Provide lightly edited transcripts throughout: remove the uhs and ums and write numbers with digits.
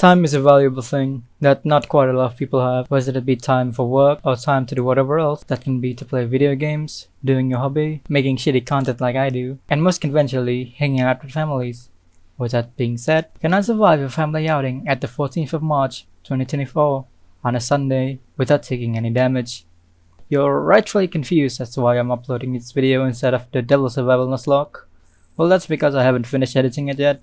Time is a valuable thing that not quite a lot of people have, whether it be time for work or time to do whatever else. That can be to play video games, doing your hobby, making shitty content like I do, and most conventionally, hanging out with families. With that being said, can I survive a family outing at the 14th of March 2024 on a Sunday without taking any damage? You're rightfully confused as to why I'm uploading this video instead of the Devil Survival Nuzlocke. Well, that's because I haven't finished editing it yet.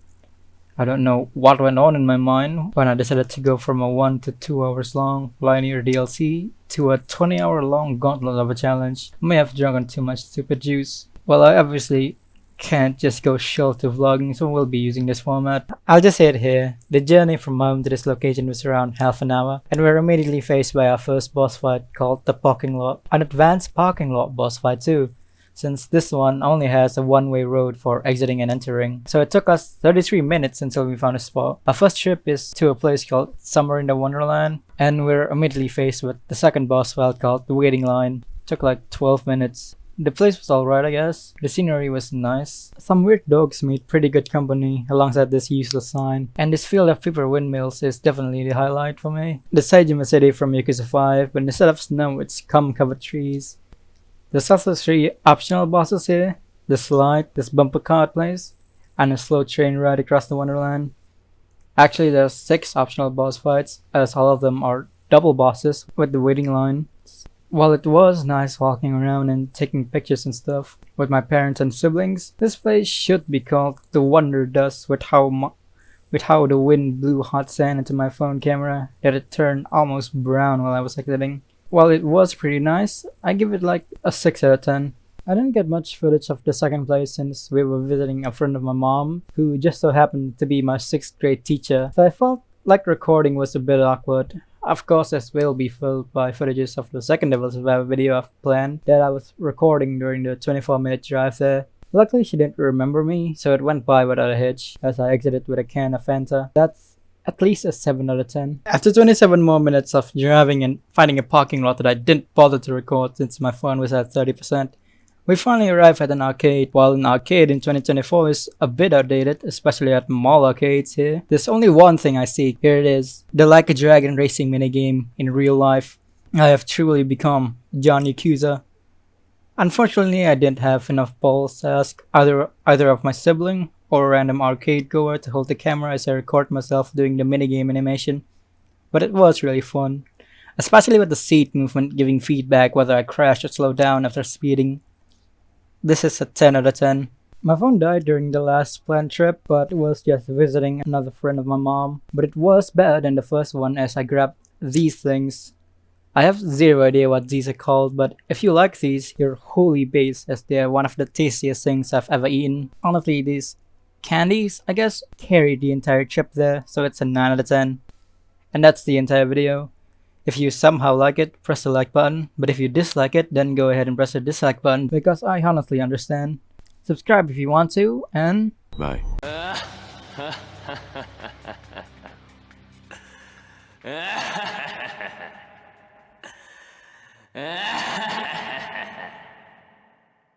I don't know what went on in my mind when I decided to go from a 1 to 2 hours long linear DLC to a 20-hour long gauntlet of a challenge. I may have drunk too much stupid juice. Well, I obviously can't just go short to vlogging, so we'll be using this format. I'll just say it here, the journey from home to this location was around half an hour, and we're immediately faced by our first boss fight called the Parking Lot. An advanced parking lot boss fight too, since this one only has a one-way road for exiting and entering. So it took us 33 minutes until we found a spot. Our first trip is to a place called Summer in the Wonderland, and we're immediately faced with the second boss fight called the Waiting Line. It took like 12 minutes. The place was alright, I guess. The scenery was nice. Some weird dogs made pretty good company alongside this useless sign. And this field of paper windmills is definitely the highlight for me. The Saejima City from Yakuza 5, but instead of snow, it's covered trees. There's also 3 optional bosses here. The slide, this bumper cart place, and a slow train ride across the Wonderland. Actually, there's 6 optional boss fights, as all of them are double bosses with the Waiting Line. While it was nice walking around and taking pictures and stuff with my parents and siblings, this place should be called the Wonder Dust with how the wind blew hot sand into my phone camera that it turned almost brown while I was exiting. While it was pretty nice, I give it like a 6 out of 10. I didn't get much footage of the second place since we were visiting a friend of my mom who just so happened to be my 6th grade teacher, so I felt like recording was a bit awkward. Of course, this will be filled by footages of the second Devil Survival video I've planned that I was recording during the 24-minute drive there. Luckily, she didn't remember me, so it went by without a hitch as I exited with a can of Fanta. That's at least a 7 out of 10. After 27 more minutes of driving and finding a parking lot that I didn't bother to record since my phone was at 30%, we finally arrived at an arcade. While an arcade in 2024 is a bit outdated, especially at mall arcades here, there's only one thing I see. Here it is, the Like a Dragon racing minigame in real life. I have truly become John Yakuza. Unfortunately, I didn't have enough balls to ask either of my sibling or a random arcade goer to hold the camera as I record myself doing the minigame animation. But it was really fun, especially with the seat movement giving feedback whether I crash or slow down after speeding. This is a 10 out of 10. My phone died during the last planned trip, but it was just visiting another friend of my mom. But it was better than the first one as I grabbed these things. I have zero idea what these are called, but if you like these, you're wholly based as they are one of the tastiest things I've ever eaten. Honestly, these candies, I guess, carried the entire trip there, so it's a 9 out of 10. And that's the entire video. If you somehow like it, press the like button, but if you dislike it, then go ahead and press the dislike button because I honestly understand. Subscribe if you want to, and bye.